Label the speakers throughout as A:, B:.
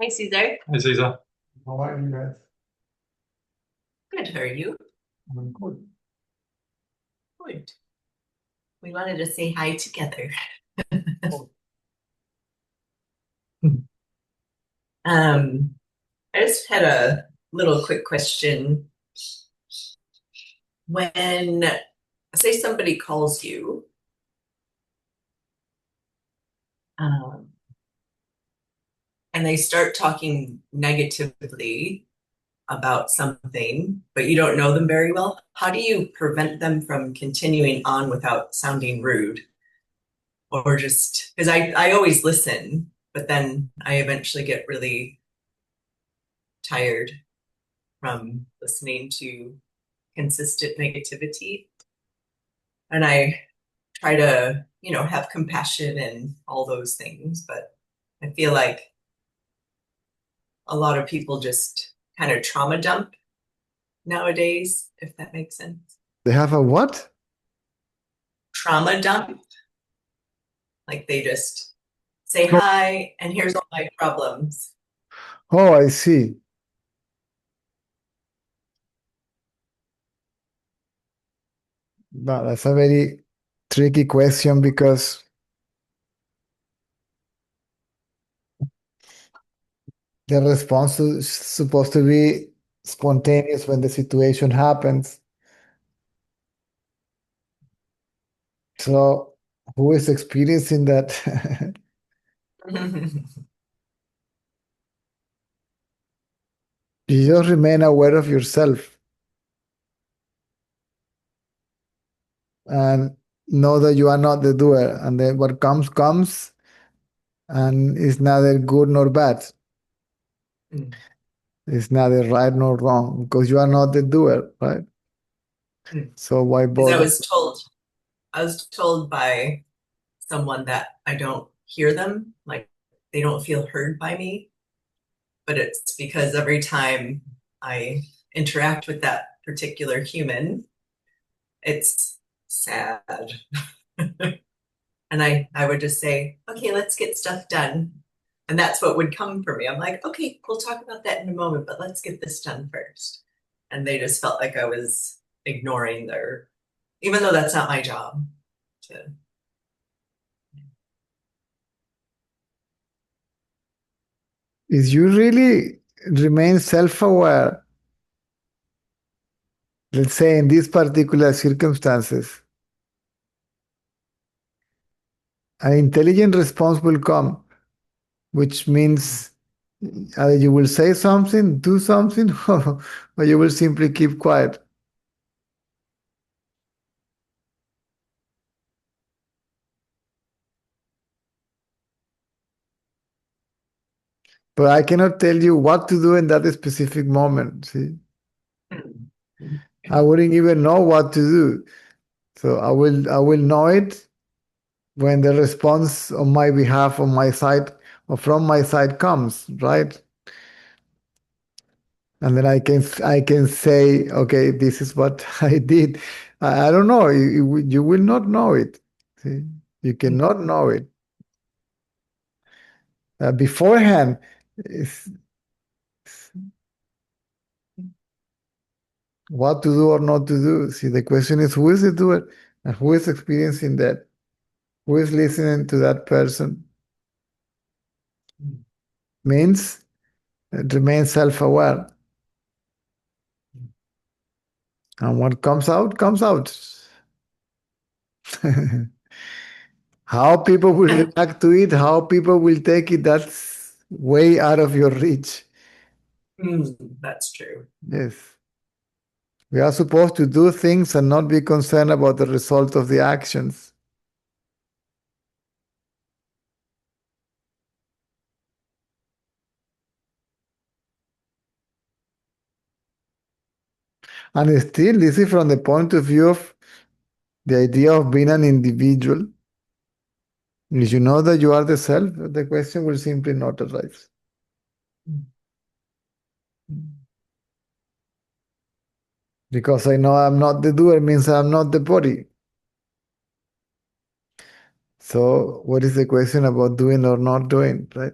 A: Hi, Caesar.
B: Hey, Caesar.
C: How are you guys?
A: Good. How are you?
C: I'm good.
A: Good. We wanted to say hi together. I just had a little quick question. When, say, somebody calls you, um, and they start talking negatively about something, but you don't know them very well, how do you prevent them from continuing on without sounding rude? Or just, because I always listen, but then I eventually get really tired from listening to consistent negativity. And I try to, have compassion and all those things, but I feel like a lot of people just kind of trauma dump nowadays, if that makes sense.
C: They have a what?
A: Trauma dump, like they just say
C: Oh,
A: hi and here's all my problems.
C: oh, I see. No, that's a very tricky question because the response is supposed to be spontaneous when the situation happens. So, who is experiencing that? You just remain aware of yourself and know that you are not the doer, and then what comes, comes, and it's neither good nor bad. It's neither right nor wrong because you are not the doer, right? So why
A: Because
C: bother?
A: I was told by someone that I don't hear them, like they don't feel heard by me. But it's because every time I interact with that particular human, it's sad. And I would just say, okay, let's get stuff done. And that's what would come for me. I'm like, okay, we'll talk about that in a moment, but let's get this done first. And they just felt like I was ignoring their, even though that's not my job to.
C: Is you really remain self-aware, let's say in these particular circumstances, an intelligent response will come, which means either you will say something, do something, or you will simply keep quiet. But I cannot tell you what to do in that specific moment. See, I wouldn't even know what to do. So I will know it when the response on my behalf, on my side, or from my side comes, right? And then I can say, okay, this is what I did. I don't know. You will not know it. See? You cannot know it. Beforehand, it's what to do or not to do. See, the question is who is the doer and who is experiencing that? Who is listening to that person? Means remain self-aware. And what comes out, comes out. How people will react to it, how people will take it, that's way out of your reach.
A: That's true.
C: Yes. We are supposed to do things and not be concerned about the result of the actions. And still, this is from the point of view of the idea of being an individual. If you know that you are the self, the question will simply not arise. Because I know I'm not the doer means I'm not the body. So what is the question about doing or not doing, right?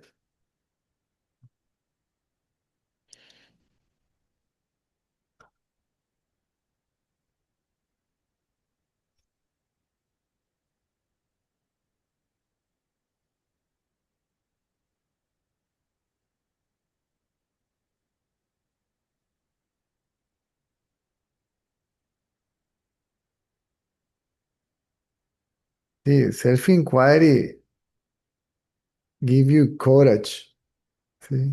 C: See, self-inquiry give you courage. See,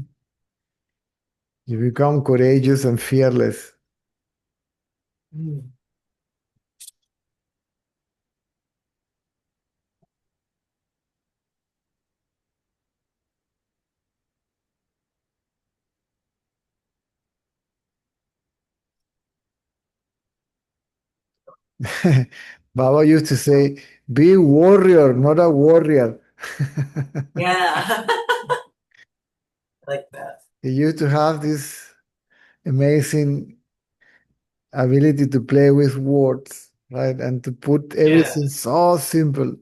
C: you become courageous and fearless.
A: Mm.
C: Baba used to say, be a warrior, not a warrior.
A: Yeah. I like that.
C: He used to have this amazing ability to play with words, right? And to put
A: Yeah.
C: everything so simple.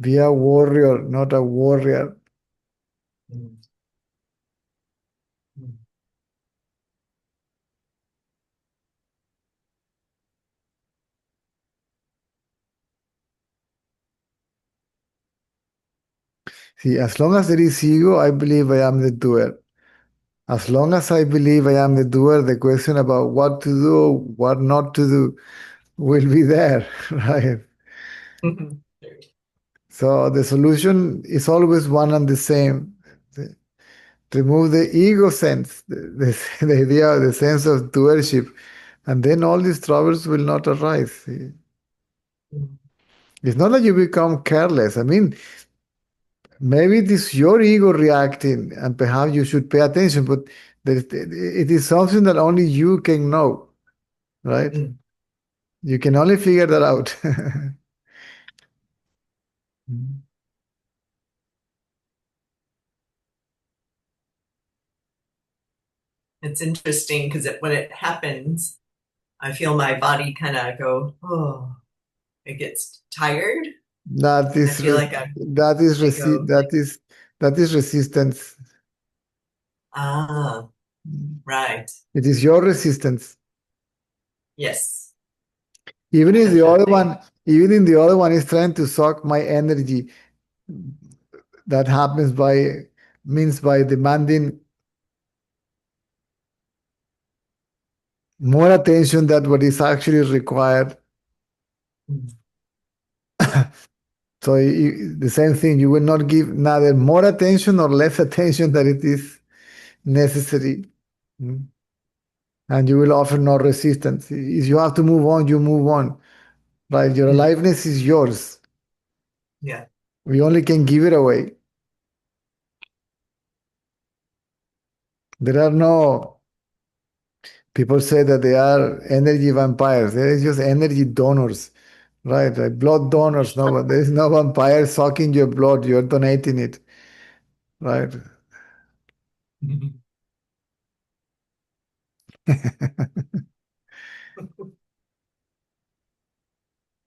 C: Be a warrior, not a warrior.
A: Mm. Mm.
C: See, as long as there is ego, I believe I am the doer. As long as I believe I am the doer, the question about what to do, what not to do will be there, right? So the solution is always one and the same. Remove the ego sense, the idea, the sense of doership, and then all these troubles will not arise. See?
A: Mm.
C: It's not that you become careless. I mean, maybe it is your ego reacting, and perhaps you should pay attention, but it is something that only you can know, right?
A: Mm.
C: You can only figure that out.
A: It's interesting because when it happens, I feel my body kind of go, oh, it gets tired.
C: That
A: And I
C: is
A: feel
C: re-
A: like
C: that is
A: I
C: resi-
A: go like,
C: that is resistance.
A: ah, right.
C: It is your resistance.
A: Yes,
C: Even if the other
A: definitely.
C: one, even if the other one is trying to suck my energy, that happens by means by demanding more attention than what is actually required.
A: Mm.
C: So the same thing, you will not give neither more attention or less attention than it is necessary. Mm. And you will offer no resistance. If you have to move on, you move on. Right? Your
A: Mm.
C: aliveness is yours.
A: Yeah.
C: We only can give it away. There are no people say that they are energy vampires. They are just energy donors, right? Like blood donors. No, there is no vampire sucking your blood. You're donating it, right?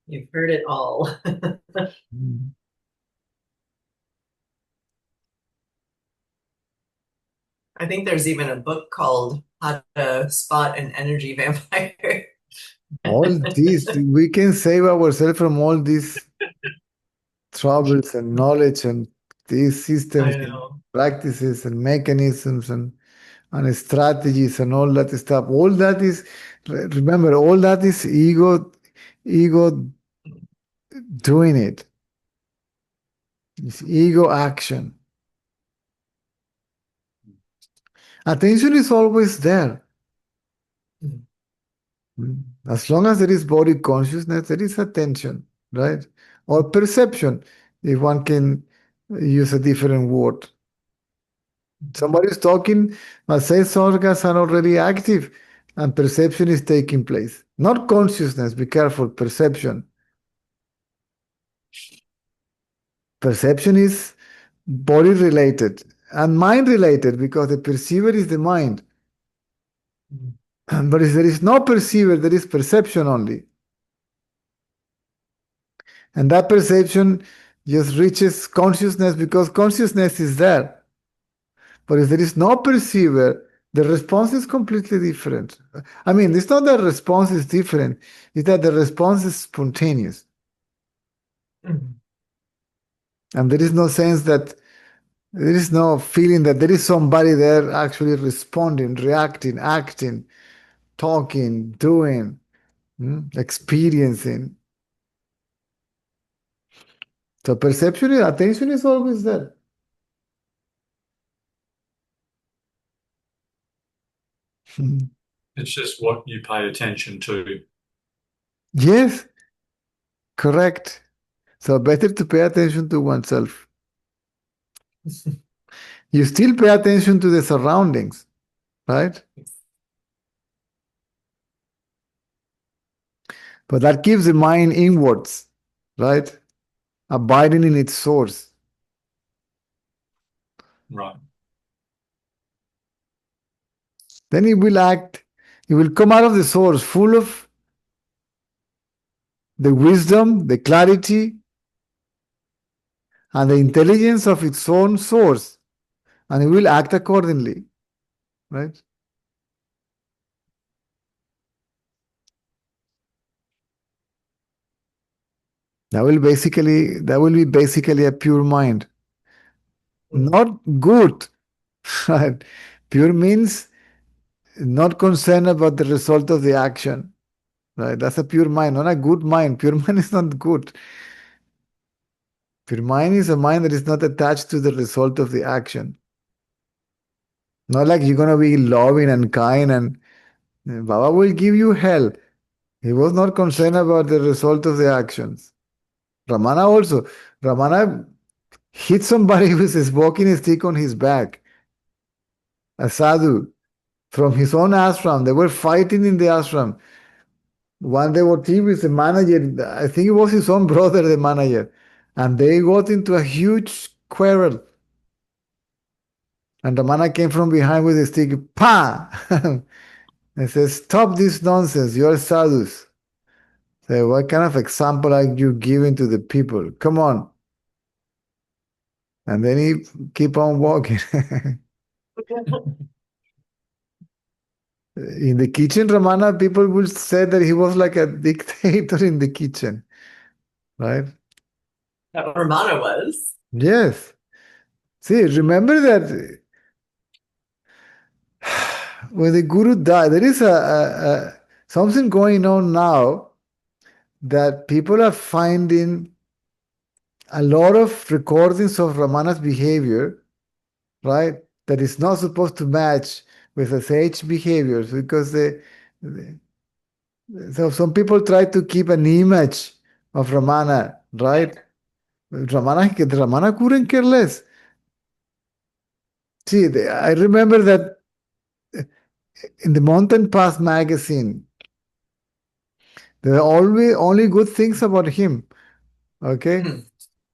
A: You've heard it all. I think there's even a book called How to Spot an Energy Vampire.
C: All this, we can save ourselves from all these troubles and knowledge and these systems
A: I
C: and
A: know.
C: practices and mechanisms and strategies and all that stuff. All that is, remember, all that is ego doing it. It's ego action. Attention is always there.
A: Mm.
C: Mm. As long as there is body consciousness, there is attention, right? Or perception, if one can use a different word. Somebody is talking, my sense organs are already active, and perception is taking place. Not consciousness, be careful, perception. Perception is body related and mind related because the perceiver is the mind.
A: Mm.
C: But if there is no perceiver, there is perception only. And that perception just reaches consciousness because consciousness is there. But if there is no perceiver, the response is completely different. I mean, it's not that response is different, it's that the response is spontaneous.
A: Mm.
C: And there is no sense that there is no feeling that there is somebody there actually responding, reacting, acting, talking, doing, experiencing. So perception is attention is always there.
B: It's just what you pay attention to.
C: Yes, correct. So better to pay attention to oneself. You still pay attention to the surroundings, right? But that keeps the mind inwards, right? Abiding in its source.
B: Right.
C: Then it will act, it will come out of the source full of the wisdom, the clarity, and the intelligence of its own source, and it will act accordingly, right? That will be basically a pure mind. Not good, right? Pure means not concerned about the result of the action, right? That's a pure mind, not a good mind. Pure mind is not good. Pure mind is a mind that is not attached to the result of the action. Not like you're going to be loving and kind and Baba will give you hell. He was not concerned about the result of the actions. Ramana also. Ramana hit somebody with his walking stick on his back. A sadhu from his own ashram. They were fighting in the ashram. One devotee with the manager, I think it was his own brother, the manager. And they got into a huge quarrel. And Ramana came from behind with a stick, pa! And says, stop this nonsense, you're sadhus. So what kind of example are you giving to the people? Come on. And then he keep on walking. In the kitchen, Ramana, people will say that he was like a dictator in the kitchen, right?
A: That Ramana was.
C: Yes. See, remember that when the guru died, there is something going on now that people are finding a lot of recordings of Ramana's behavior, right? That is not supposed to match with the sage behaviors because so some people try to keep an image of Ramana, right? Ramana couldn't care less. See, I remember that in the Mountain Pass magazine, there are always only good things about him. Okay?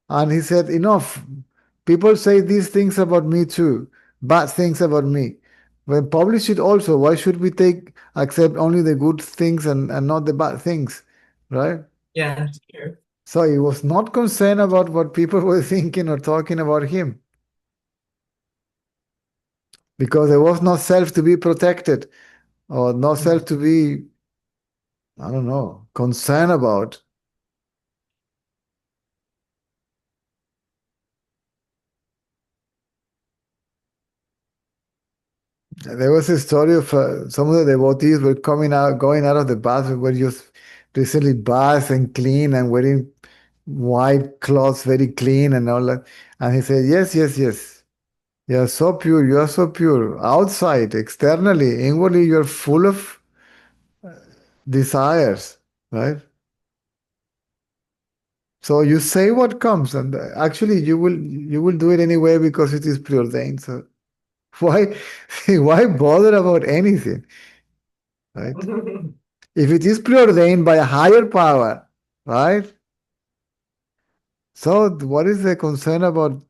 C: And he said, enough. People say these things about me too, bad things about me. When publish it also, why should we accept only the good things and not the bad things? Right?
A: Yeah, sure.
C: So he was not concerned about what people were thinking or talking about him. Because there was no self to be protected or no self to be, I don't know, concerned about. There was a story of some of the devotees were going out of the bathroom, were just recently bathed and clean and wearing white clothes, very clean and all that. And he said, yes, yes, yes. You are so pure. You are so pure. Outside, externally, inwardly, you're full of desires, right? So you say what comes, and actually you will do it anyway because it is preordained. So why why bother about anything, right? If it is preordained by a higher power, right? So what is the concern about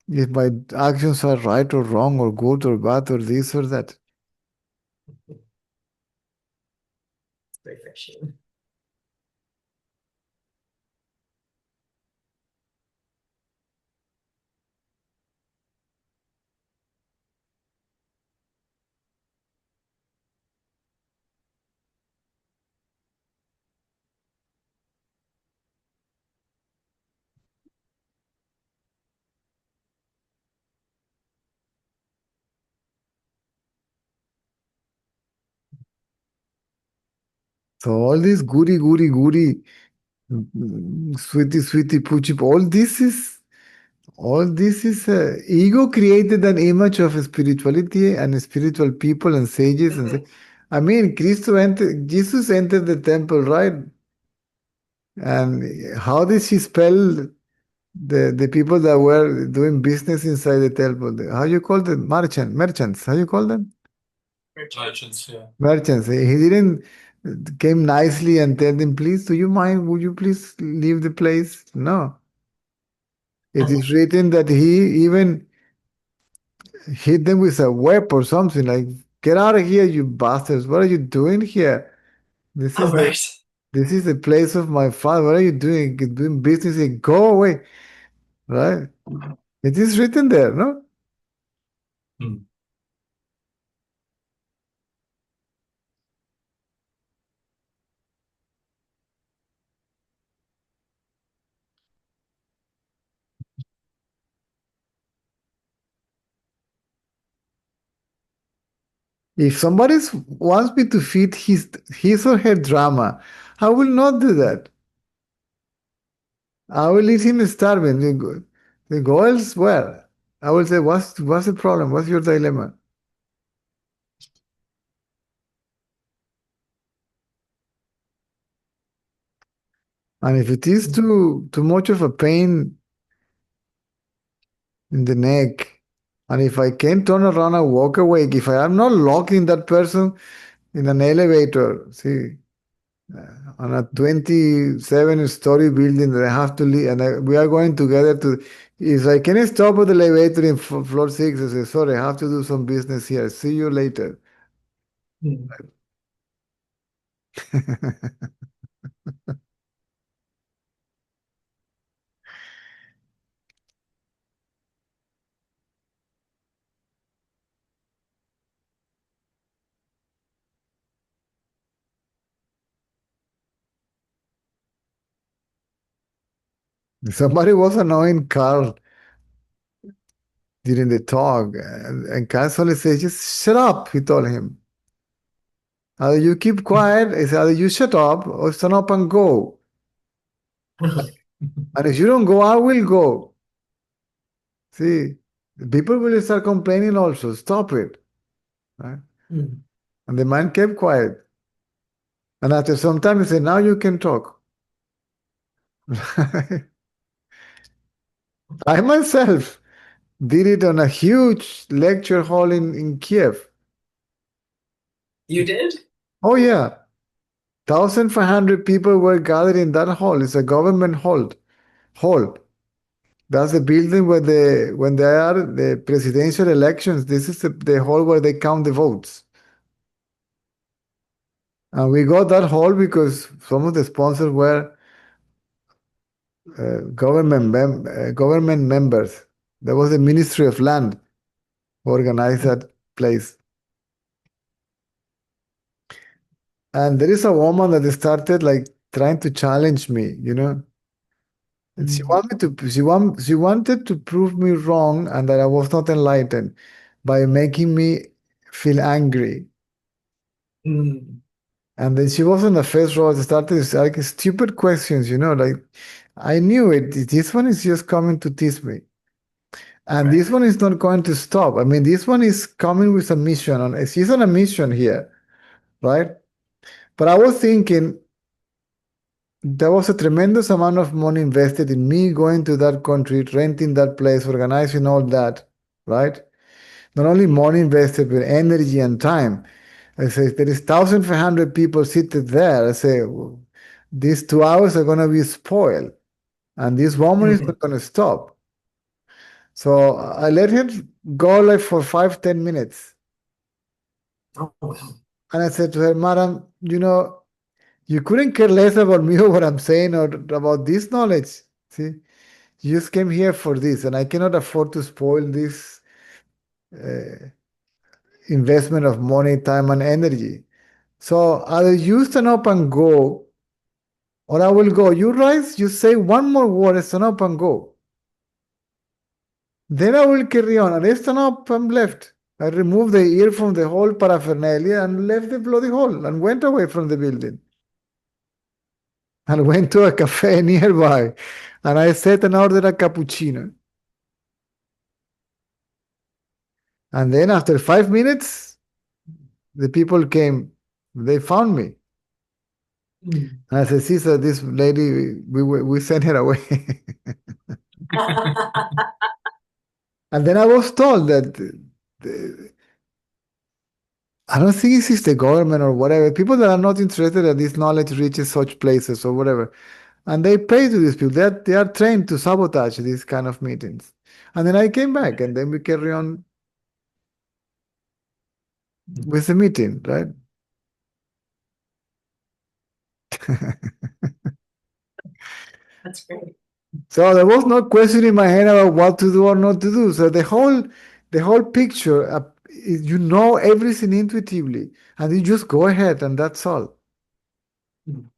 C: if my actions are right or wrong or good or bad or this or that?
A: Refreshing.
C: So all this goody, goody, goody, Sweetie, sweetie, poochie. All this is ego created an image of spirituality and spiritual people and sages and I mean, Jesus entered the temple, right? And how did she spell the people that were doing business inside the temple? How you call them? Merchants. How you call them?
B: Merchants, yeah.
C: Merchants. He didn't came nicely and tell them, please, do you mind? Would you please leave the place? No. It is written that he even hit them with a whip or something like, get out of here, you bastards. What are you doing here? This
A: Oh,
C: is the
A: right.
C: this is the place of my father. What are you doing? You're doing business here. Go away. Right? It is written there, no?
B: Mm.
C: If somebody wants me to feed his or her drama, I will not do that. I will leave him starving. They go elsewhere. I will say, what's the problem? What's your dilemma? And if it is too much of a pain in the neck, and if I can't turn around and walk away, if I am not locking that person in an elevator, see, on a 27-story building that I have to leave, and we are going together to. If I can stop at the elevator in floor 6, I say, sorry, I have to do some business here. See you later.
A: Mm.
C: Somebody was annoying Carl during the talk, and Carl only says, just shut up, he told him. Either you keep quiet, it's either you shut up or stand up and go. And if you don't go, I will go. See, the people will start complaining also. Stop it. Right?
A: Mm.
C: And the man kept quiet. And after some time, he said, now you can talk. I myself did it on a huge lecture hall in Kiev.
A: You did?
C: Oh, yeah. 1,500 people were gathered in that hall. It's a government hall. That's the building where when there are the presidential elections, this is the hall where they count the votes. And we got that hall because some of the sponsors were government members. There was the Ministry of Land who organized that place. And there is a woman that started like trying to challenge me, you know. And
A: Mm.
C: she wanted to prove me wrong and that I was not enlightened by making me feel angry.
A: Mm.
C: And then she was on the first row, started like stupid questions, you know, like I knew it. This one is just coming to tease me. And
A: Right.
C: this one is not going to stop. I mean, this one is coming with a mission. She's on a mission here, right? But I was thinking there was a tremendous amount of money invested in me going to that country, renting that place, organizing all that, right? Not only money invested, but energy and time. I say, there is 1,500 people seated there. I say, well, these 2 hours are going to be spoiled. And this woman is
A: Mm.
C: not going to stop. So I let her go like for 5, 10 minutes.
A: Oh, wow.
C: And I said to her, Madam, you couldn't care less about me or what I'm saying or about this knowledge. See, you just came here for this, and I cannot afford to spoil this uh, investment of money, time, and energy. So either you stand up and go, or I will go. You rise, you say one more word, stand up and go. Then I will carry on. And I stand up and left. I removed the ear from the whole paraphernalia and left the bloody hole and went away from the building. and went to a cafe nearby, and I sat and ordered a cappuccino. And then after 5 minutes, the people came. They found me.
A: Mm.
C: And I said, Cesar, this lady, we sent her away. And then I was told that I don't think it's the government or whatever. People that are not interested that this knowledge reaches such places or whatever. And they pay to these people. They are trained to sabotage these kind of meetings. And then I came back and then we carry on with the meeting, right?
A: That's great.
C: So there was no question in my head about what to do or not to do. So the whole picture, you know everything intuitively, and you just go ahead, and that's all.
A: Mm.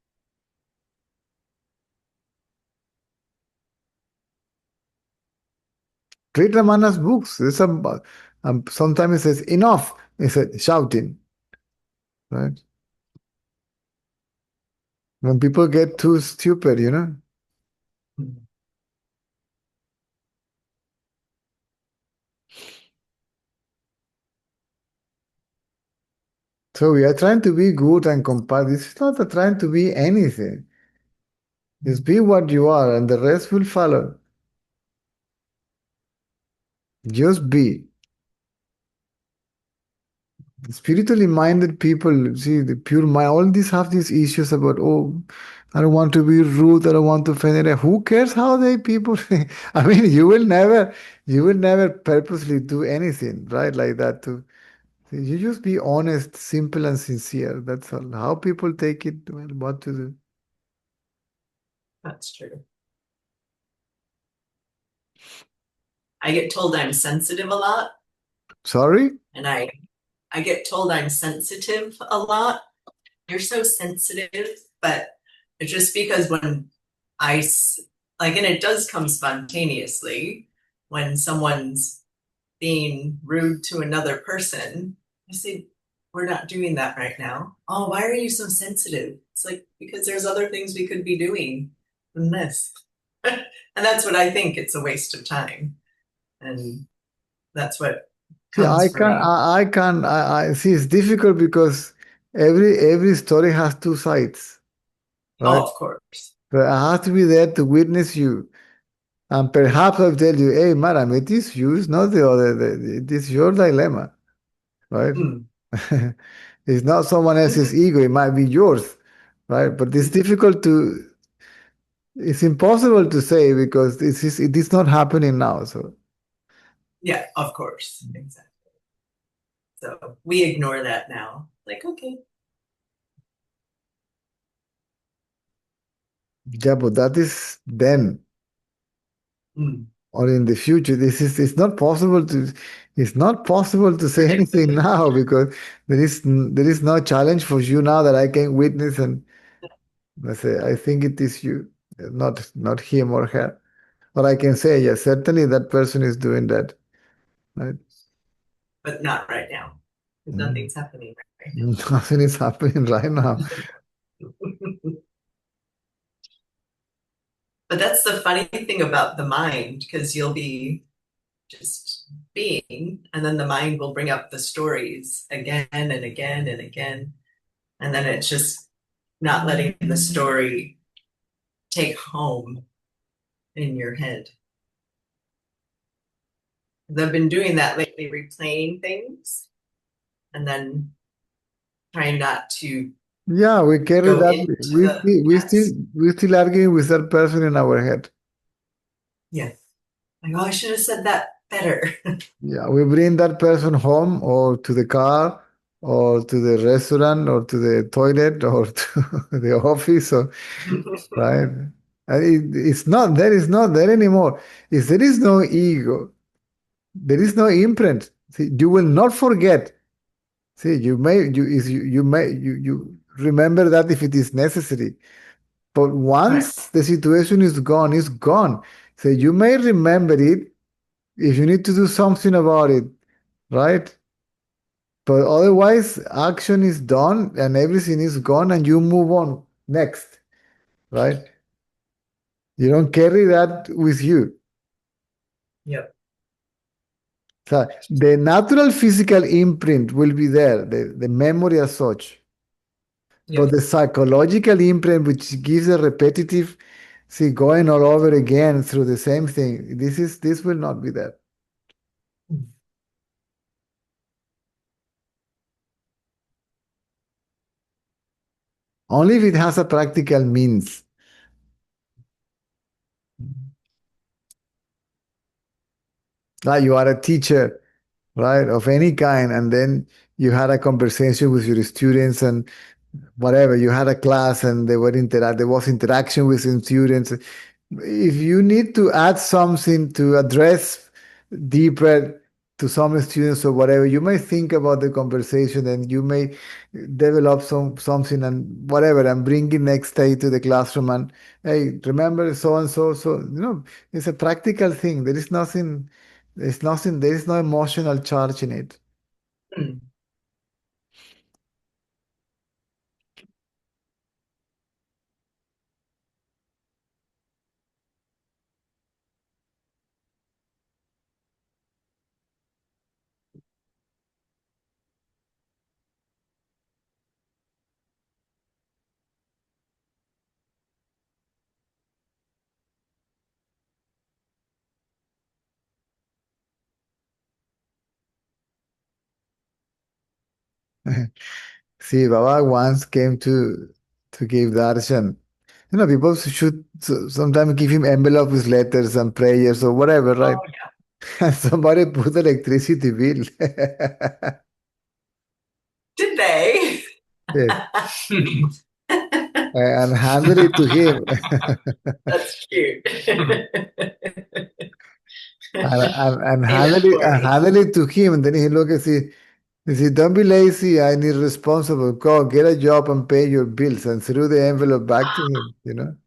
C: Read Ramana's books. There's sometimes it says enough. It's shouting, right? When people get too stupid, you know.
A: Mm.
C: So we are trying to be good and compassionate. This is not trying to be anything. Just be what you are, and the rest will follow. Just be. Spiritually minded people, see, the pure mind, all these have these issues about, oh, I don't want to be rude, I don't want to offend anyone. Who cares how they people think? I mean, you will never purposely do anything, right? Like that too. You just be honest, simple, and sincere. That's all. How people take it, well, what to do.
A: That's true. I get told I'm sensitive a lot,
C: Sorry?
A: and I get told I'm sensitive a lot. You're so sensitive, but it's just because when like, and it does come spontaneously when someone's being rude to another person. I say, we're not doing that right now. Oh, why are you so sensitive? It's like, because there's other things we could be doing than this. And that's what I think. It's a waste of time. And that's what
C: See,
A: comes
C: I
A: for
C: can
A: me.
C: I can I see it's difficult because every story has two sides,
A: Oh,
C: right?
A: of course.
C: But I have to be there to witness you. And perhaps I'll tell you, hey, madam, it is you, it's not the other. It is your dilemma, right?
A: Mm.
C: It's not someone else's ego, it might be yours, right? But it's impossible to say because it is not happening now. So,
A: Yeah, of course. Exactly. So we ignore that now. Like, okay.
C: yeah, but that is then
A: Mm.
C: or in the future. It's not possible to say
A: Predict the
C: anything
A: future.
C: now because there is no challenge for you now that I can witness and I say, I think it is you, not him or her. Or I can say, yes, certainly that person is doing that. Right?
A: But not right now. Because
C: Mm.
A: nothing's happening right
C: Nothing is happening right now.
A: now. But that's the funny thing about the mind, because you'll be just being, and then the mind will bring up the stories again and again and again. And then it's just not letting the story take home in your head. I've been doing that lately, replaying things and then trying not to
C: Yeah, we carry
A: go
C: that.
A: into
C: We
A: the
C: still, we still
A: past.
C: we still arguing with that person in our head.
A: Yeah. Like, oh, I should have said that better.
C: Yeah, we bring that person home or to the car or to the restaurant or to the toilet or to the office or right. And it's not there is not there anymore. If there is no ego, there is no imprint. See, you will not forget. See, you remember that if it is necessary. But
A: Right.
C: once the situation is gone, it's gone. So you may remember it if you need to do something about it, right? But otherwise, action is done and everything is gone, and you move on next. right? You don't carry that with you.
A: Yep.
C: So the natural physical imprint will be there, the memory as such. But
A: Yep.
C: the psychological imprint, which gives a repetitive, see, going all over again through the same thing, this will not be there. Only if it has a practical means. Like you are a teacher, right, of any kind, and then you had a conversation with your students and whatever, you had a class and there was interaction with the students. If you need to add something to address deeper to some students or whatever, you may think about the conversation and you may develop something and whatever and bring it next day to the classroom and hey, remember so and so. So it's a practical thing. There is no emotional charge in it.
A: Hmm.
C: See, Baba once came to give darshan. People should sometimes give him envelope with letters and prayers or whatever,
A: Oh,
C: right?
A: yeah.
C: And somebody put electricity bill.
A: Did they?
C: Yes, and handed it to him.
A: That's cute.
C: And
A: Pay that forward.
C: handed it to him. And then he looked and he said, don't be lazy. I need responsible. Go get a job and pay your bills and threw the envelope back to him.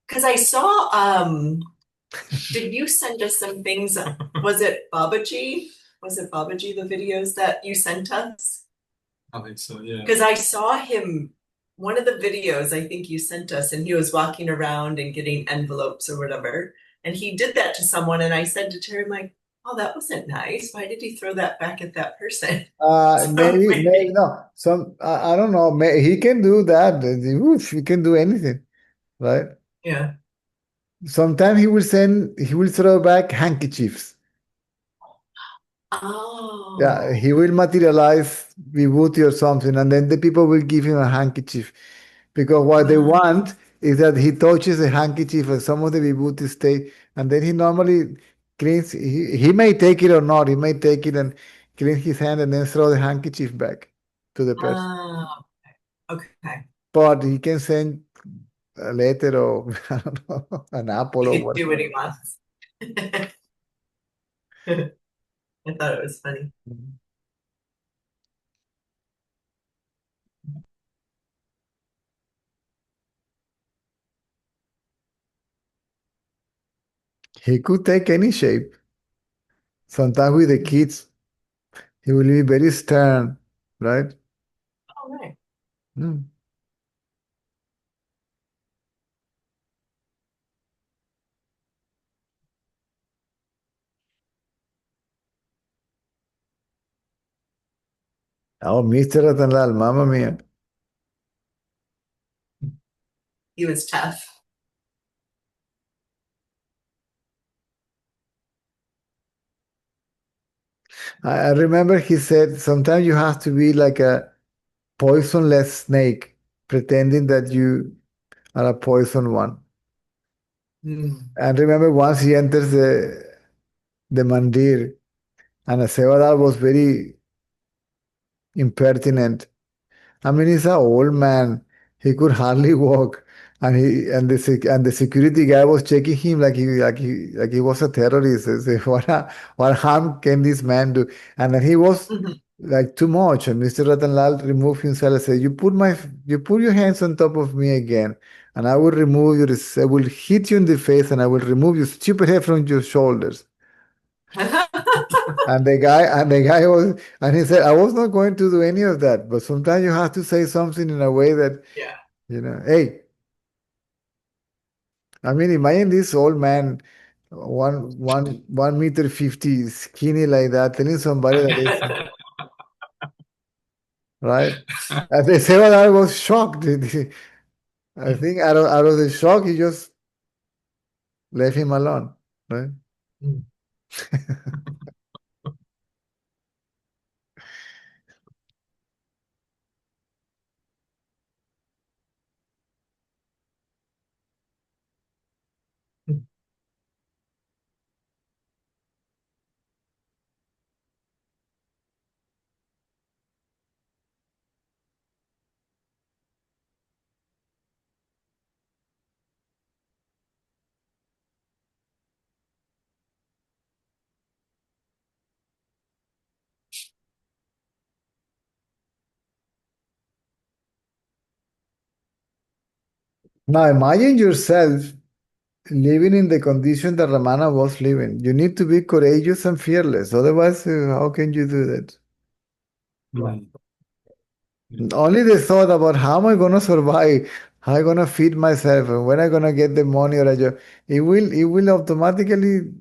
A: Because I saw, did you send us some things? Was it Babaji? Was it Babaji, the videos that you sent us?
B: I think so, yeah.
A: Because I saw him, one of the videos I think you sent us, and he was walking around and getting envelopes or whatever. And he did that to someone. And I said to Terry, I'm like, oh, that wasn't nice. Why did he throw that back at that person? So
C: Maybe no. I don't know. He can do that. Oof, he can do anything, right?
A: yeah.
C: Sometimes he will throw back handkerchiefs. Yeah,
A: Oh.
C: he will materialize vibhuti or something, and then the people will give him a handkerchief because what they
A: Ah.
C: want is that he touches the handkerchief and some of the vibhuti stay, and then he normally cleans. He may take it or not. He may take it and clean his hand and then throw the handkerchief back to the person.
A: Ah. Okay.
C: But he can send a letter or I don't know, an apple
A: He
C: or
A: could do what
C: whatever.
A: he wants. I thought it was funny.
C: He could take any shape. Sometimes with the kids, he will be very stern, right?
A: All right.
C: Mm. Oh, Mr. Ratanlal, Mamma Mia.
A: He was tough.
C: I remember he said sometimes you have to be like a poisonless snake, pretending that you are a poison one.
A: Mm.
C: And remember once he enters the mandir and a Sevadar was very impertinent. I mean, he's an old man. He could hardly walk, and the security guy was checking him like he was a terrorist. He said, what harm can this man do? And then he was
A: Mhm.
C: like too much. And Mr. Ratanlal removed himself and said, you put your hands on top of me again, and I will hit you in the face, and I will remove your stupid head from your shoulders. And he said, I was not going to do any of that, but sometimes you have to say something in a way that,
A: Yeah.
C: hey, I mean, imagine this old man, 1 meter 50, skinny like that, telling somebody that it's right. And they say, well, I was shocked. I think out of the shock, he just left him alone, right? Now imagine yourself living in the condition that Ramana was living. You need to be courageous and fearless. Otherwise, how can you do that?
B: Mm.
C: Only the thought about how am I going to survive, how am I going to feed myself, and when I'm going to get the money or a job, it will automatically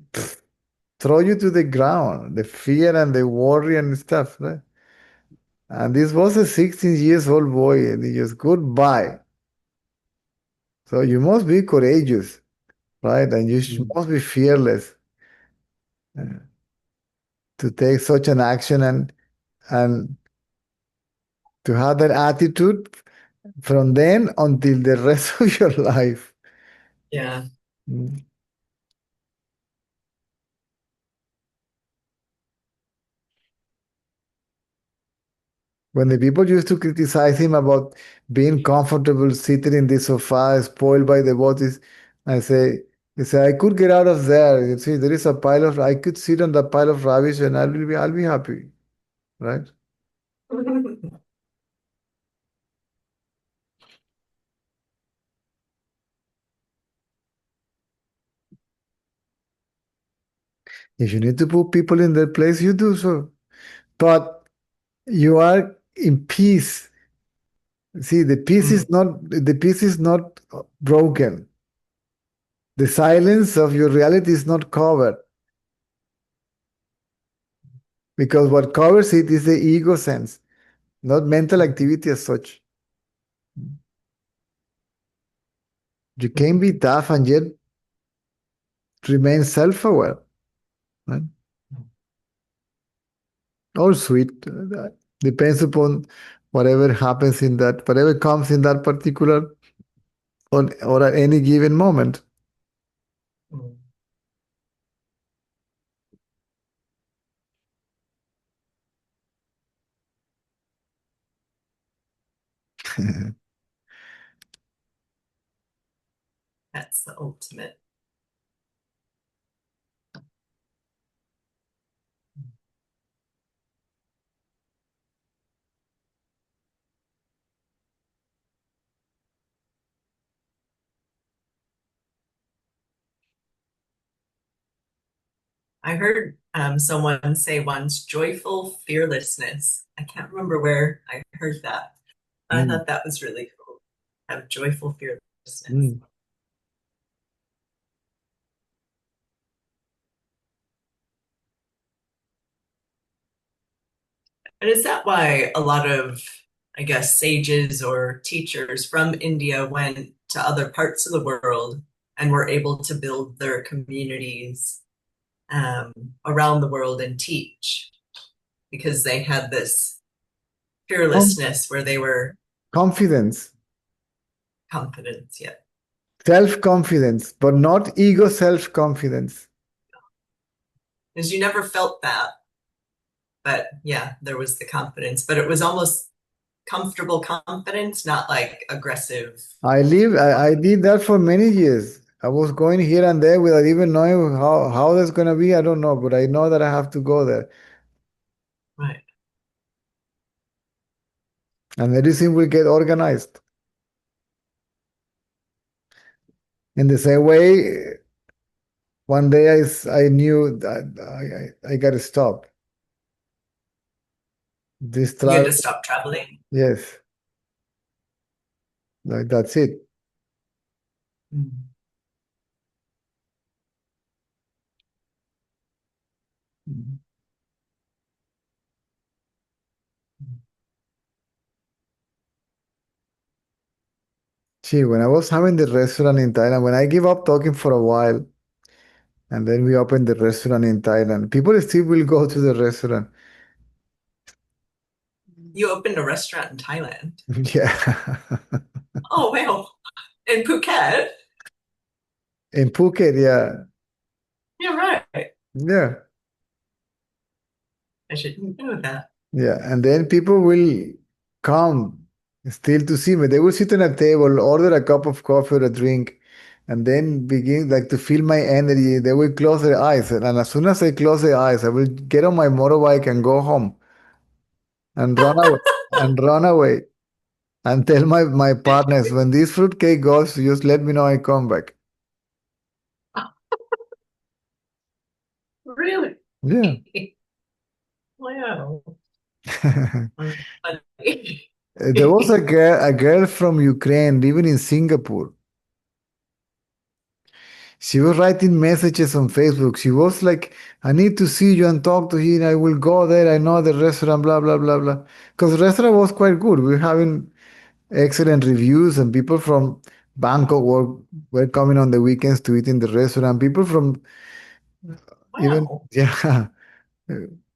C: throw you to the ground. The fear and the worry and stuff, right? And this was a 16 years old boy, and he just goodbye. So you must be courageous, right? And you
B: Mm.
C: must be fearless uh, to take such an action and to have that attitude from then until the rest of your life.
A: Yeah.
C: Mm. When the people used to criticize him about being comfortable sitting in the sofa, spoiled by the bodies, I say, he said, I could get out of there. You see, there is a pile of, I could sit on the pile of rubbish and I'll be happy, right? If you need to put people in their place, you do so. But you are in peace. See,
A: Mm.
C: the peace is not broken. The silence of your reality is not covered because what covers it is the ego sense, not mental activity as such. You can be tough and yet remain self-aware, right? Or sweet. Depends upon whatever happens in that, whatever comes in that particular or at any given moment.
A: Mm. That's the ultimate. I heard someone say once, joyful fearlessness. I can't remember where I heard that. I
C: Mm,
A: thought that was really cool. Have joyful fearlessness.
C: mm.
A: And is that why a lot of, I guess, sages or teachers from India went to other parts of the world and were able to build their communities um, around the world and teach? Because they had this
C: Com-
A: fearlessness where they were
C: Confidence,
A: confident, yeah.
C: self-confidence, but not ego self-confidence.
A: Because you never felt that, but yeah, there was the confidence, but it was almost comfortable confidence, not like aggressive.
C: I did that for many years. I was going here and there without even knowing how that's gonna be. I don't know, but I know that I have to go there.
A: Right.
C: And everything will get organized. In the same way, one day I knew that I gotta stop. This
A: You had to
C: travel,
A: stop traveling.
C: yes, like that's it.
A: Mm.
C: See, when I was having the restaurant in Thailand, when I give up talking for a while, and then we open the restaurant in Thailand, people still will go to the restaurant.
A: You opened a restaurant in Thailand.
C: Yeah.
A: Oh, wow. In Phuket?
C: In Phuket, yeah.
A: You're right.
C: Yeah.
A: I shouldn't know that.
C: Yeah. And then people will come still to see me. They will sit on a table, order a cup of coffee or a drink, and then begin like to feel my energy. They will close their eyes. And as soon as I close their eyes, I will get on my motorbike and go home and run away and run away and tell my partners when this fruitcake goes, just let me know I come back.
A: Really?
C: Yeah.
A: Wow. Funny.
C: There was a girl from Ukraine living in Singapore. She was writing messages on Facebook. She was like, I need to see you and talk to you. I will go there. I know the restaurant, blah, blah, blah, blah. Because the restaurant was quite good. We were having excellent reviews, and people from Bangkok were coming on the weekends to eat in the restaurant. People from even,
A: Wow.
C: yeah,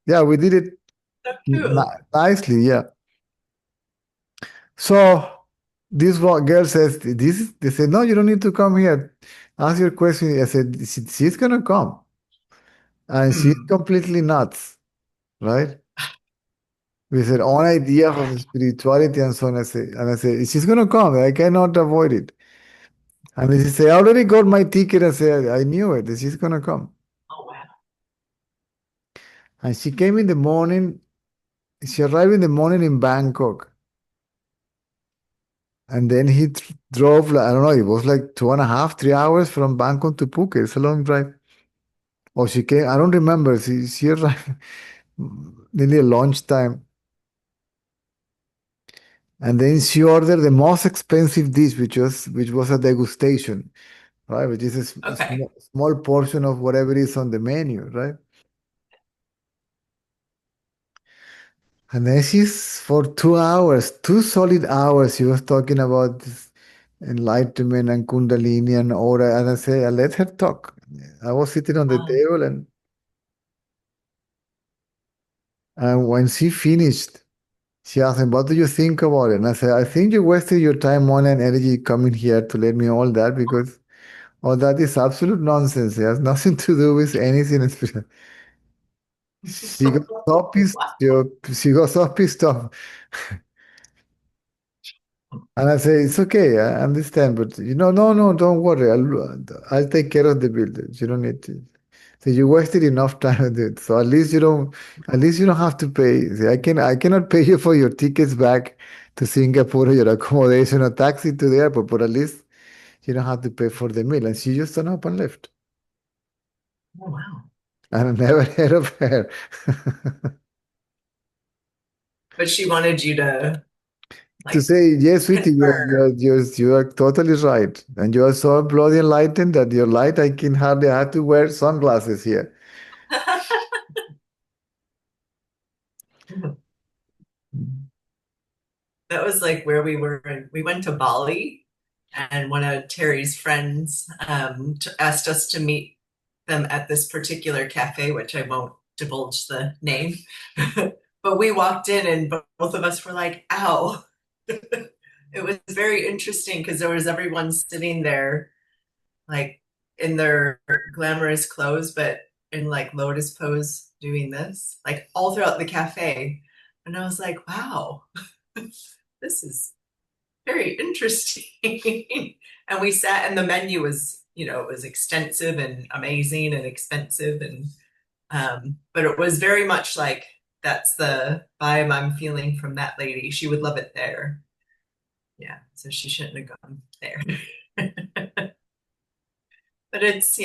C: yeah, we did it
A: So cool.
C: nicely. Yeah. So girl says, they said, no, you don't need to come here. Ask your question. I said, She's gonna come. And she's
A: Hmm.
C: completely nuts, right? With her own idea of spirituality and so on. And I say, she's gonna come. I cannot avoid it. And she say, I already got my ticket. I say, I knew it. She's gonna come.
A: Oh, wow.
C: And she came in the morning. She arrived in the morning in Bangkok. And then he drove, I don't know, it was like 2.5, 3 hours from Bangkok to Phuket. It's a long drive. Or she came, I don't remember. She arrived nearly lunchtime. And then she ordered the most expensive dish, which was a degustation, right? Which is a
A: Okay.
C: small portion of whatever is on the menu, right? And then for 2 hours, 2 solid hours, she was talking about this enlightenment and Kundalini and aura. And I say, I let her talk. I was sitting on the
A: Um,
C: table, and when she finished, she asked me, what do you think about it? And I said, I think you wasted your time, money, and energy coming here to let me all that because all that is absolute nonsense. It has nothing to do with anything special. She got so pissed, she got so pissed off. And I say, it's okay, I understand, but no, no, don't worry. I'll take care of the bill. You don't need to. So you wasted enough time with it. So at least you don't have to pay. See, I cannot pay you for your tickets back to Singapore, or your accommodation or taxi to the airport, but at least you don't have to pay for the meal. And she just turned up and left.
A: oh, wow.
C: And I never heard of her.
A: But she wanted you to
C: To
A: like
C: say, yes, sweetie,
A: confirm.
C: you are totally right. And you are so bloody enlightened that your light, I have to wear sunglasses here.
A: That was like where we were. We went to Bali, and one of Terry's friends asked us to meet them at this particular cafe, which I won't divulge the name. But we walked in, and both of us were like, ow. It was very interesting because there was everyone sitting there, like in their glamorous clothes, but in like lotus pose doing this, like all throughout the cafe. And I was like, wow, this is very interesting. And we sat, and the menu was, it was extensive and amazing and expensive. And, but it was very much like, that's the vibe I'm feeling from that lady. She would love it there. Yeah. So she shouldn't have gone there. But it's,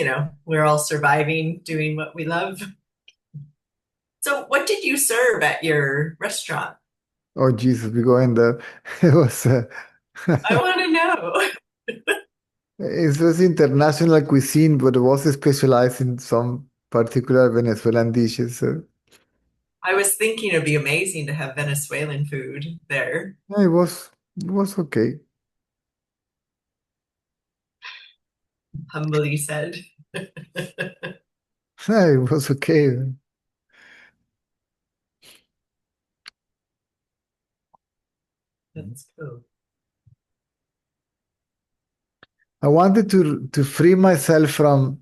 A: we're all surviving, doing what we love. So, what did you serve at your restaurant?
C: Oh, Jesus, we go in there. It was,
A: I want to know.
C: it was international cuisine, but it was specialized in some particular Venezuelan dishes. So
A: I was thinking it'd be amazing to have Venezuelan food there,
C: yeah, it was okay.
A: humbly said.
C: Yeah, it was okay.
A: That's cool.
C: I wanted to free myself from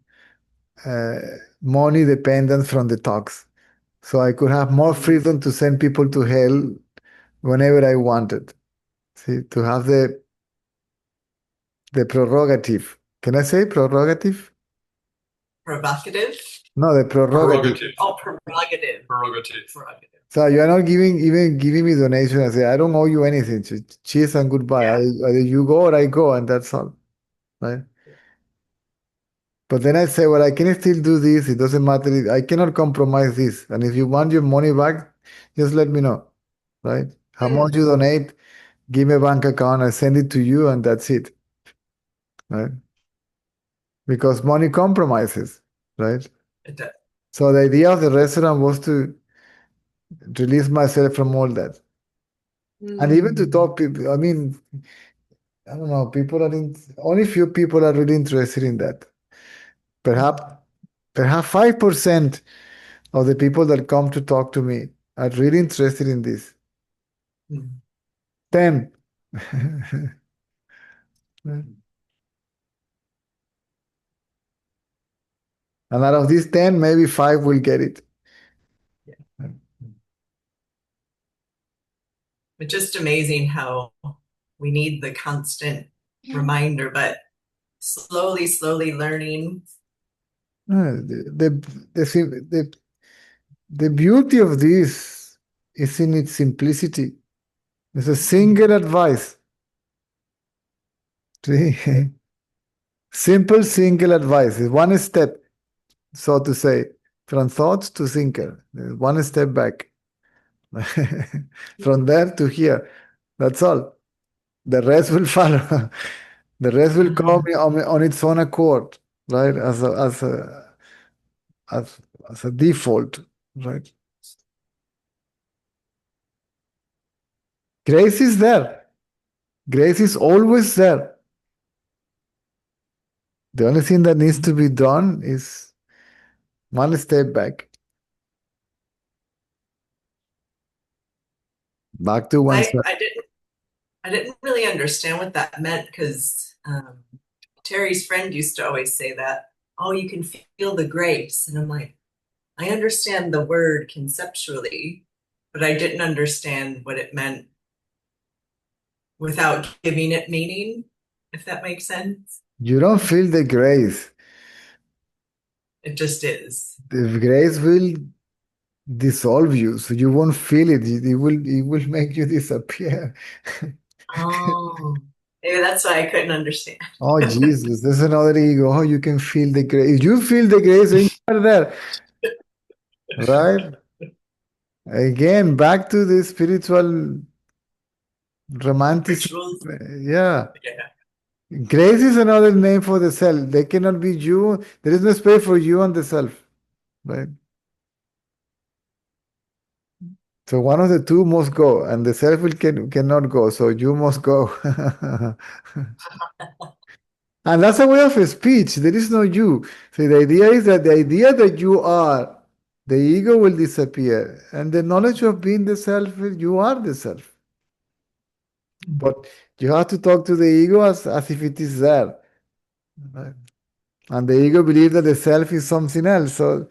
C: uh, money dependence from the talks, so I could have more freedom to send people to hell whenever I wanted. See, to have the prerogative. Can I say prerogative?
A: Provocative?
C: No, the prerogative.
B: Prerogative.
A: Oh, prerogative.
B: Prerogative.
A: Prerogative.
C: So you're not even giving me donation. I say I don't owe you anything. Cheers and goodbye.
A: Yeah.
C: Either you go or I go, and that's all, right? But then I say, well, I can still do this. It doesn't matter. I cannot compromise this. And if you want your money back, just let me know, right? How much you donate, give me a bank account, I send it to you, and that's it, right? Because money compromises, right?
A: It does.
C: So the idea of the restaurant was to release myself from all that. And even to talk people, I mean, I don't know, people are in, only few people are really interested in that. Perhaps, perhaps 5% of the people that come to talk to me are really interested in this. 10. And out of these 10, maybe 5 will get it.
A: Yeah. It's just amazing how we need the constant reminder, but slowly learning.
C: The beauty of this is in its simplicity. It's a single advice. See? Simple single advice is one step, so to say, from thoughts to thinker. One step back. From there to here. That's all. The rest will follow. The rest will come on its own accord, right? As, as a default, right? Grace is there. Grace is always there. The only thing that needs to be done is one step back. Back to oneself.
A: I didn't really understand what that meant because Terry's friend used to always say that, oh, you can feel the grace. And I'm like, I understand the word conceptually, but I didn't understand what it meant without giving it meaning, if that makes sense.
C: You don't feel the grace.
A: It just is.
C: The grace will dissolve you, so you won't feel it. It will make you disappear.
A: Oh, maybe that's why I couldn't understand.
C: Oh Jesus, there's another ego. Oh, you can feel the grace. If you feel the grace, then you are there. Right? Again, back to the spiritual romanticism.
A: Rituals.
C: Yeah.
A: Yeah.
C: Grace is another name for the self. They cannot be you. There is no space for you and the self. Right? So one of the two must go, and the self cannot go. So you must go. And that's a way of speech. There is no you. So the idea is that the idea that you are, the ego will disappear. And the knowledge of being the self, you are the self. But you have to talk to the ego as if it is there. Right? And the ego believes that the self is something else. So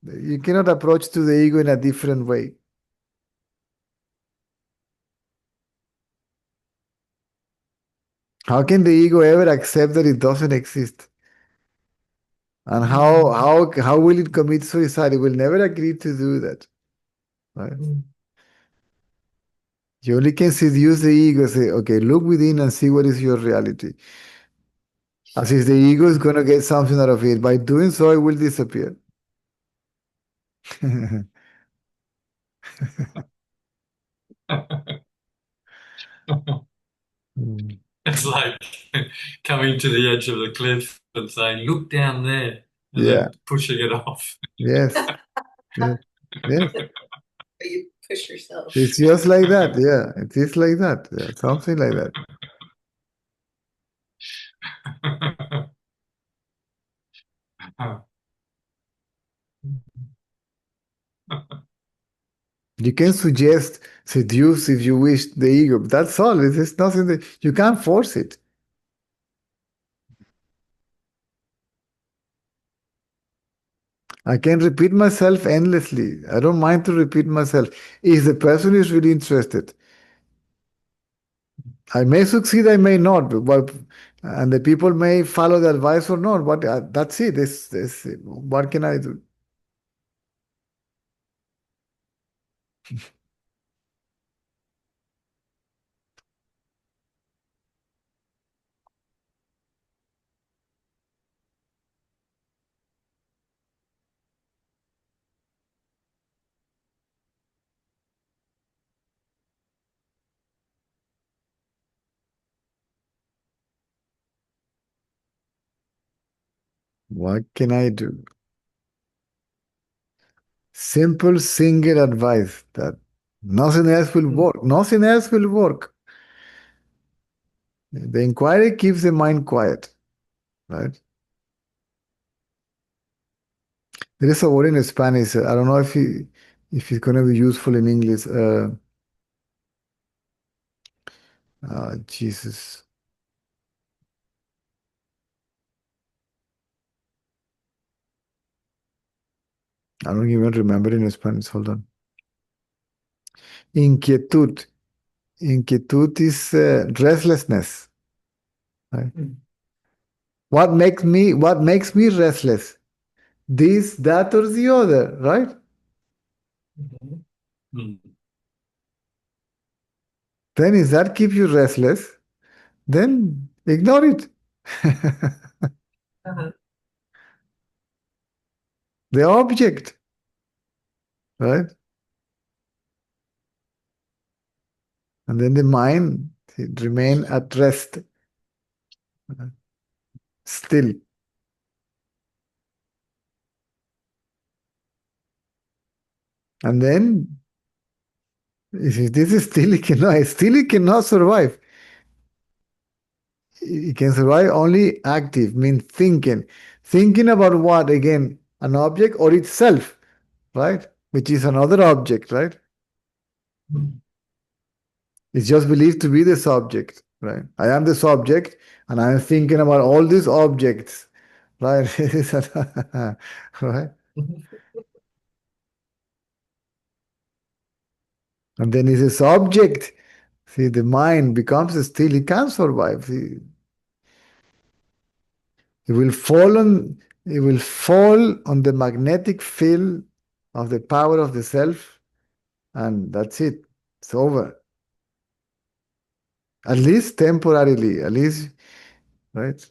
C: you cannot approach to the ego in a different way. How can the ego ever accept that it doesn't exist? And how will it commit suicide? It will never agree to do that. Right? You only can seduce the ego, say, okay, look within and see what is your reality. As if the ego is going to get something out of it. By doing so, it will disappear.
B: It's like coming to the edge of the cliff and saying, look down there. and
C: Yeah.
B: then pushing it off.
C: Yes. Yes. Yes.
A: You push yourself.
C: It's just like that. Yeah. It is like that. Yeah. Something like that. You can suggest, seduce if you wish the ego. That's all. It is nothing that you can't force it. I can repeat myself endlessly. I don't mind to repeat myself. If the person is really interested, I may succeed, I may not, but and the people may follow the advice or not. But that's it. What can I do? What can I do? Simple single advice that nothing else will work. Nothing else will work. The inquiry keeps the mind quiet, right? There is a word in Spanish. I don't know if it's going to be useful in English. Jesus. I don't even remember in Spanish. Hold on. Inquietud. Inquietud is restlessness. Right? What makes me restless? This, that, or the other, right?
B: Mm.
C: Then if that keeps you restless, then ignore it.
A: Uh-huh.
C: The object, right? And then the mind it remain at rest, still. And then if this is still it cannot survive. It can survive only active, means thinking. Thinking about what? Again, an object or itself, right? Which is another object, right? It's just believed to be the subject, right? I am the subject and I am thinking about all these objects, right? Right? And then it's a subject. See, the mind becomes still, it can't survive. See, it will fall on the magnetic field of the power of the self, and that's it. It's over. At least temporarily, at least, right?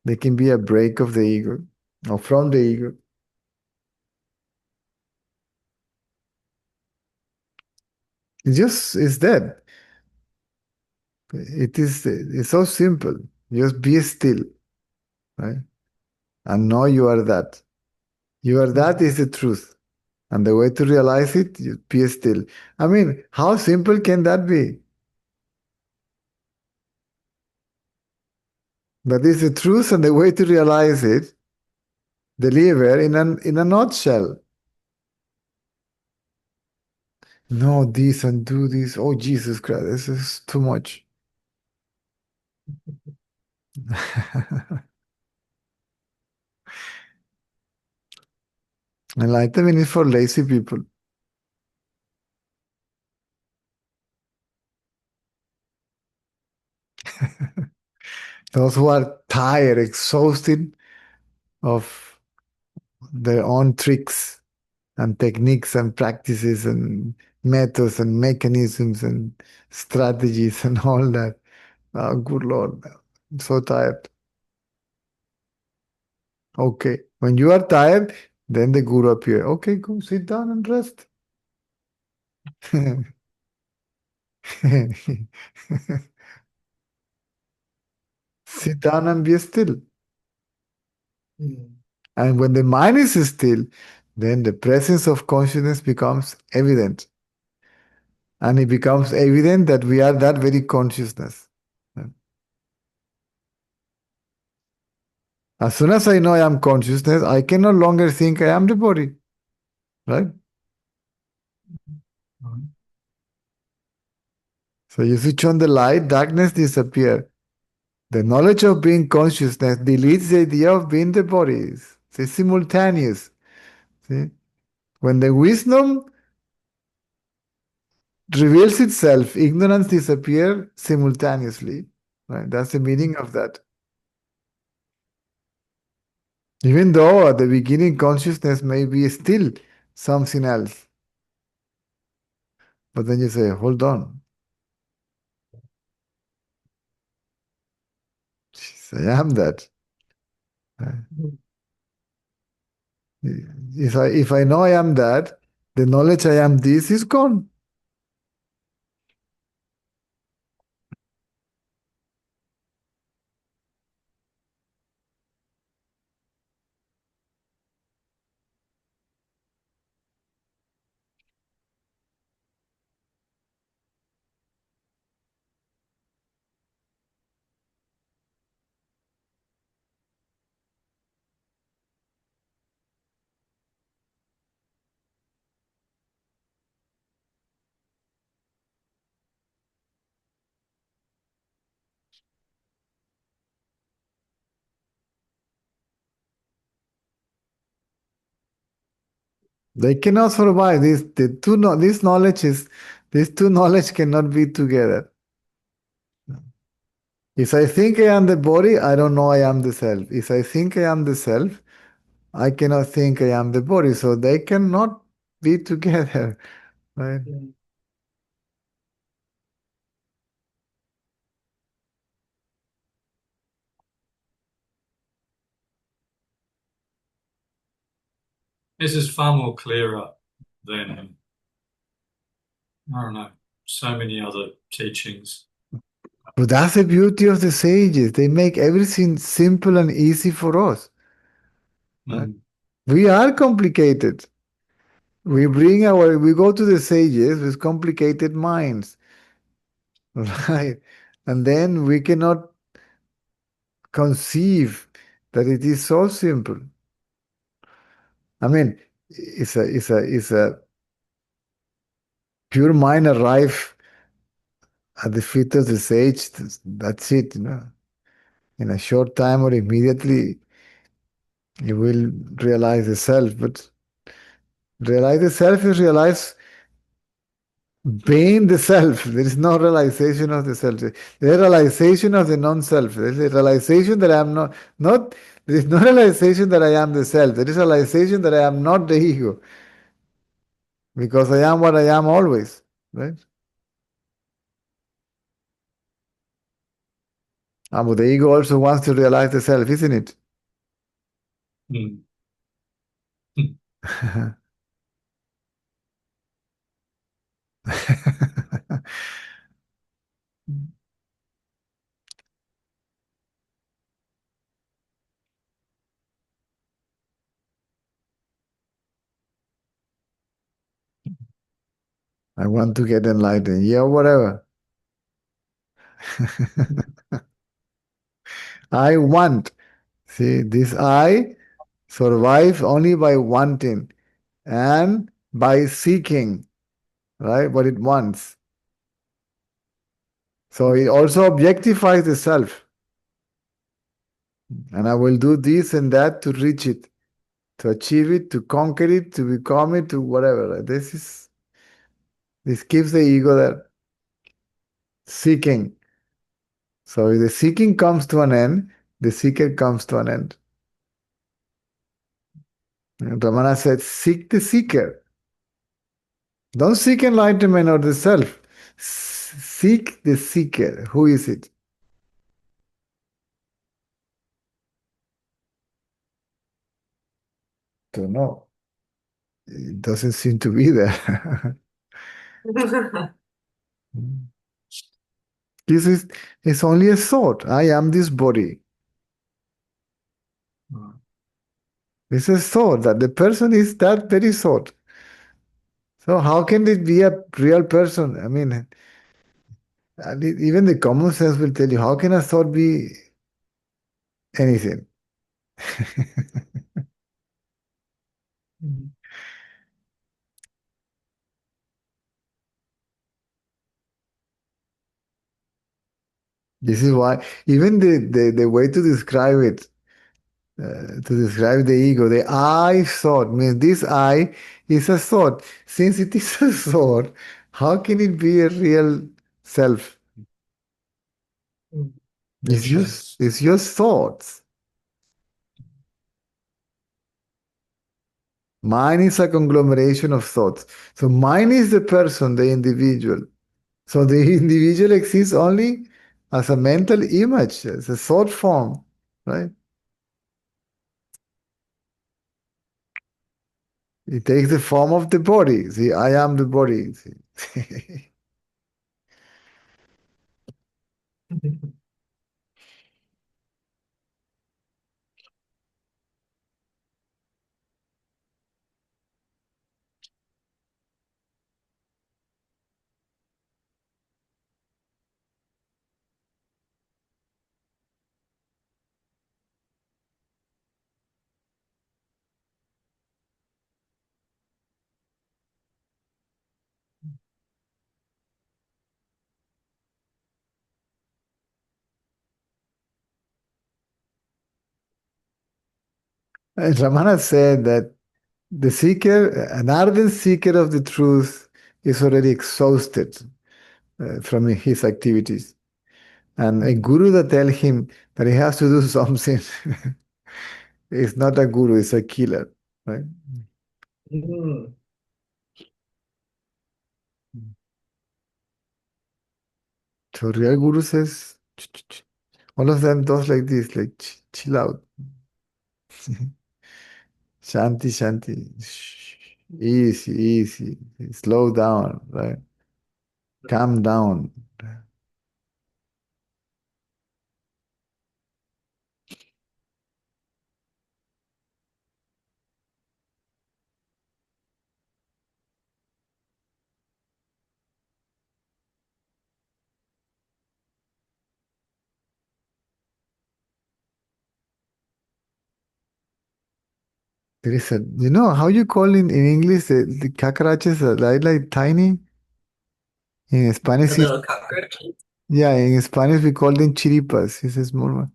C: There can be a break of the ego or from the ego. It's dead. It's so simple. Just be still, right? And know you are that. You are that is the truth. And the way to realize it, you be still. I mean, how simple can that be? That is the truth and the way to realize it, deliver in a nutshell. No, this and do this. Oh, Jesus Christ, this is too much. Enlightenment is for lazy people. Those who are tired, exhausted of their own tricks and techniques and practices and methods and mechanisms and strategies and all that. Oh, good Lord, I'm so tired. Okay, when you are tired, then the guru appear. Okay, go sit down and rest. Sit down and be still.
A: Mm.
C: And when the mind is still, then the presence of consciousness becomes evident. And it becomes evident that we are that very consciousness. As soon as I know I am consciousness, I can no longer think I am the body. Right? So you switch on the light, darkness disappears. The knowledge of being consciousness deletes the idea of being the body. It's simultaneous. See? When the wisdom reveals itself, ignorance disappears simultaneously. Right? That's the meaning of that. Even though at the beginning consciousness may be still something else. But then you say, hold on. I am that. If I know I am that, the knowledge I am this is gone. They cannot survive. These two knowledge cannot be together. If I think I am the body, I don't know I am the self. If I think I am the self, I cannot think I am the body. So they cannot be together. Right?
B: This is far more clearer than, I don't know, so many other teachings.
C: But that's the beauty of the sages. They make everything simple and easy for us. Right? We are complicated. We go to the sages with complicated minds. Right? And then we cannot conceive that it is so simple. I mean, it's a pure mind arrive at the feet of the sage. That's it, In a short time or immediately, you will realize the self. But realize the self is realize being the self. There is no realization of the self. There is realization of the non-self. There is a realization that I am not. There is no realization that I am the self. There is realization that I am not the ego, because I am what I am always. Right? But the ego also wants to realize the self, isn't it?
B: Mm.
C: I want to get enlightened. Yeah, whatever. I want. See, this I survives only by wanting and by seeking, right? What it wants. So it also objectifies the self. And I will do this and that to reach it, to achieve it, to conquer it, to become it, to whatever. Right? This keeps the ego there seeking. So if the seeking comes to an end, the seeker comes to an end. And Ramana said, seek the seeker. Don't seek enlightenment or the self. Seek the seeker. Who is it? Don't know. It doesn't seem to be there. This is it's only a thought. I am this body. It's a thought that the person is that very thought. So how can it be a real person? I mean, even the common sense will tell you, how can a thought be anything? This is why even the way to describe it, to describe the ego, the I thought means this I is a thought. Since it is a thought, how can it be a real self? It's just thoughts. Mind is a conglomeration of thoughts. So mind is the person, the individual. So the individual exists only as a mental image, as a thought form, right? It takes the form of the body. See, I am the body. See? And Ramana said that the seeker, an ardent seeker of the truth, is already exhausted from his activities. And a guru that tells him that he has to do something is not a guru, it's a killer, right?
A: Mm.
C: So real guru says, all of them does like this, like chill out. Shanti, shanti. Shh. Easy, easy. Slow down, right? Calm down. There is a, you know how you call in English the cockroaches are like tiny? In
A: The
C: Spanish,
A: little cockroach.
C: yeah, in Spanish we call them chiripas. He says more.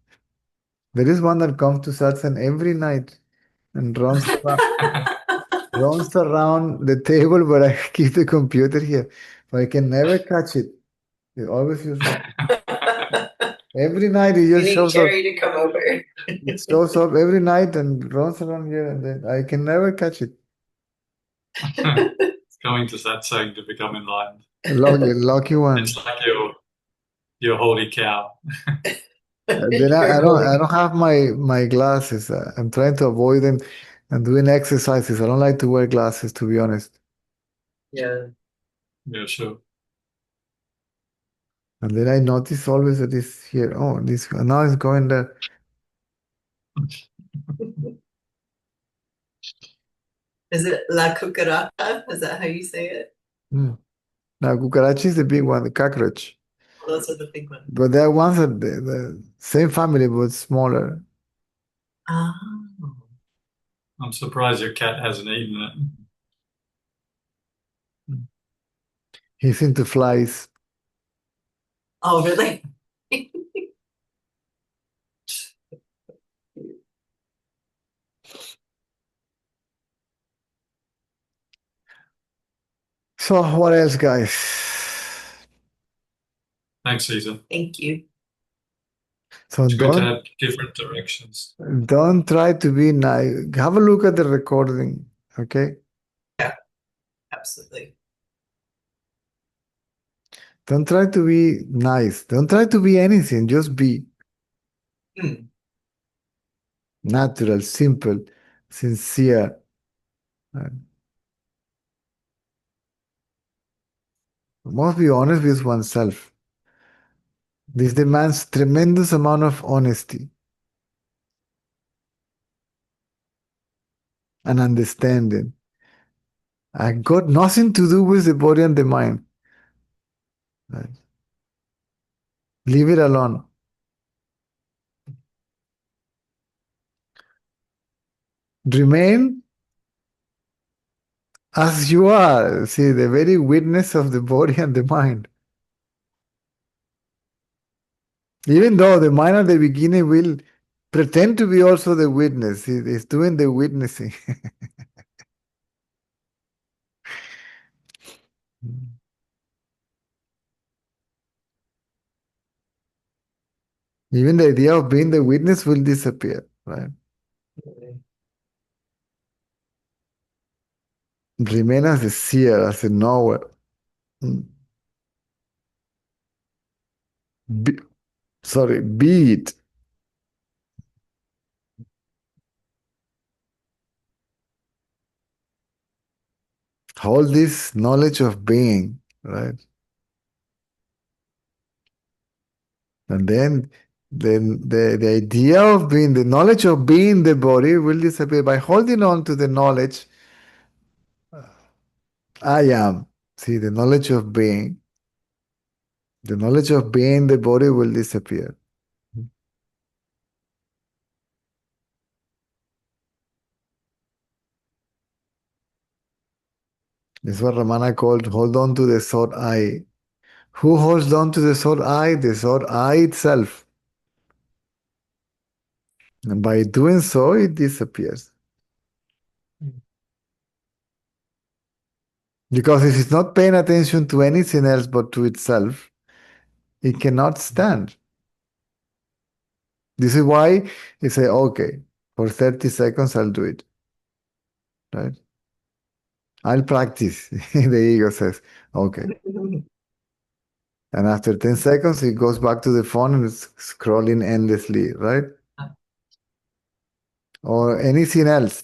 C: There is one that comes to satsang every night and runs around the table, but I keep the computer here. But I can never catch it. It always uses every night it
A: We
C: just
A: need
C: shows up.
A: Cherry to come over.
C: It shows up every night and runs around here, and then I can never catch it.
B: It's going to that saying to become enlightened.
C: Lucky one.
B: It's like your holy cow.
C: Then
A: You're
C: I
A: holding.
C: don't have my glasses. I'm trying to avoid them and doing exercises. I don't like to wear glasses, to be honest.
A: Yeah.
B: Yeah, sure.
C: And then I notice always that it's here. Oh, this now it's going there.
A: Is it La Cucaracha? Is that how you say it?
C: Hmm. Now, cucaracha is the big one, the cockroach.
A: Those are the big ones.
C: But there are ones that the same family but smaller.
A: Oh.
B: I'm surprised your cat hasn't eaten it.
C: He's into flies.
A: Oh, really?
C: So what else, guys?
B: Thanks, Caesar.
A: Thank you.
C: So
B: It's good to have different directions.
C: don't try to be nice. Have a look at the recording, okay?
A: Yeah, absolutely.
C: Don't try to be nice. Don't try to be anything. Just be
A: Hmm.
C: natural, simple, sincere. Uh, Must be honest with oneself. This demands tremendous amount of honesty. and understanding. I got nothing to do with the body and the mind. Right? Leave it alone. Remain as you are. See, the very witness of the body and the mind. Even though the mind at the beginning will pretend to be also the witness, it is doing the witnessing. Even the idea of being the witness will disappear, right? Remain as a seer, as a knower. Be, be it. Hold this knowledge of being, right? And then the idea of being, the knowledge of being the body will disappear by holding on to the knowledge I am. See, the knowledge of being, the body will disappear. This is what Ramana called hold on to the thought I. Who holds on to the thought I? The thought I itself. And by doing so, it disappears. Because if it's not paying attention to anything else but to itself, it cannot stand. This is why you say, okay, for 30 seconds I'll do it. Right? I'll practice. The ego says, okay. And after 10 seconds, it goes back to the phone and it's scrolling endlessly, right? Or anything else.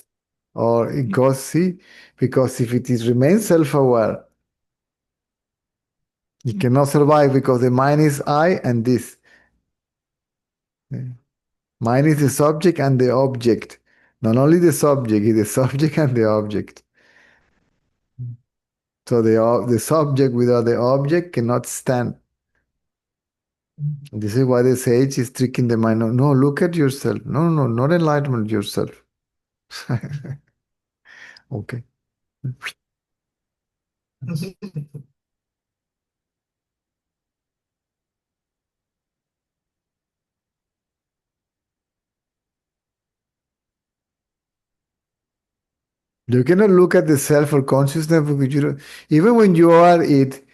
C: Or it goes, see, because if it is remains self-aware, it cannot survive because the mind is I and this. Mind is the subject and the object. Not only the subject, it's the subject and the object. So the subject without the object cannot stand. This is why the sage is tricking the mind. No, no, look at yourself. No, no, not enlightenment, yourself. Okay. You cannot look at the self or consciousness because you don't, even when you are it,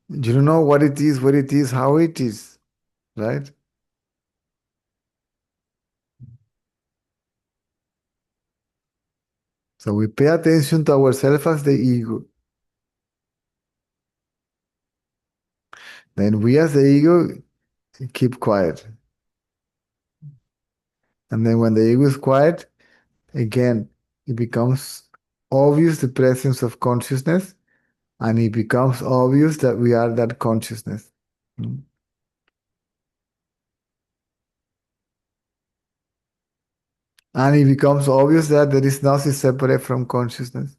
C: you don't know what it is, how it is, right? So we pay attention to ourselves as the ego. Then we as the ego keep quiet. And then when the ego is quiet, again, it becomes obvious the presence of consciousness, and it becomes obvious that we are that consciousness. Mm. And it becomes obvious that there is nothing separate from consciousness.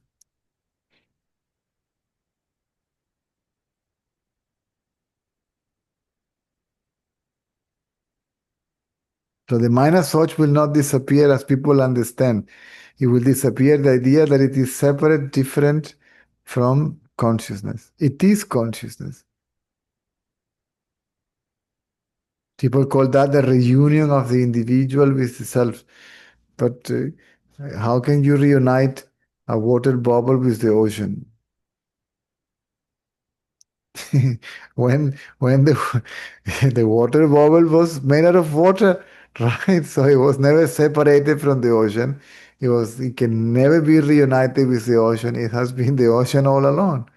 C: So the mind as such will not disappear as people understand. It will disappear the idea that it is separate, different from consciousness. It is consciousness. People call that the reunion of the individual with the self. But how can you reunite a water bubble with the ocean? when the water bubble was made out of water, right? So it was never separated from the ocean. It can never be reunited with the ocean. It has been the ocean all along,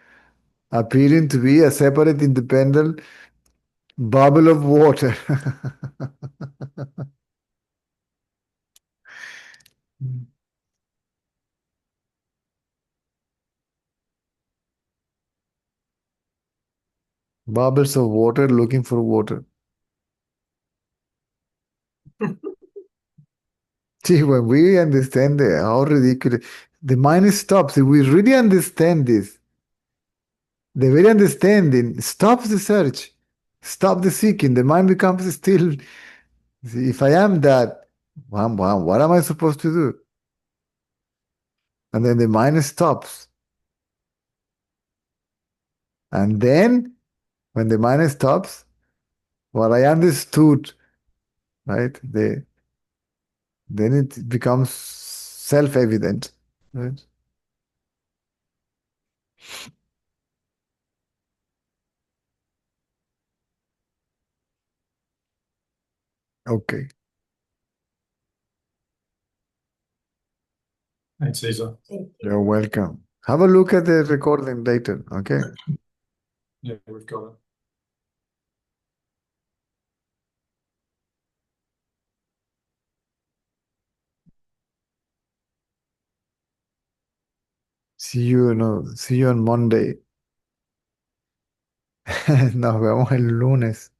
C: appearing to be a separate, independent bubble of water. Bubbles of water looking for water. See, when we understand how ridiculous, the mind stops. If we really understand this, the very understanding stops the search, stop the seeking. The mind becomes still. See, if I am that, what am I supposed to do? And then the mind stops. And then, when the mind stops, what I understood, right? Then it becomes self-evident, right? Okay.
B: Thanks, Caesar.
A: Thank you.
C: You're welcome. Have a look at the recording later, okay?
B: Yeah, we've got it.
C: See you on Monday. Nos vemos el lunes.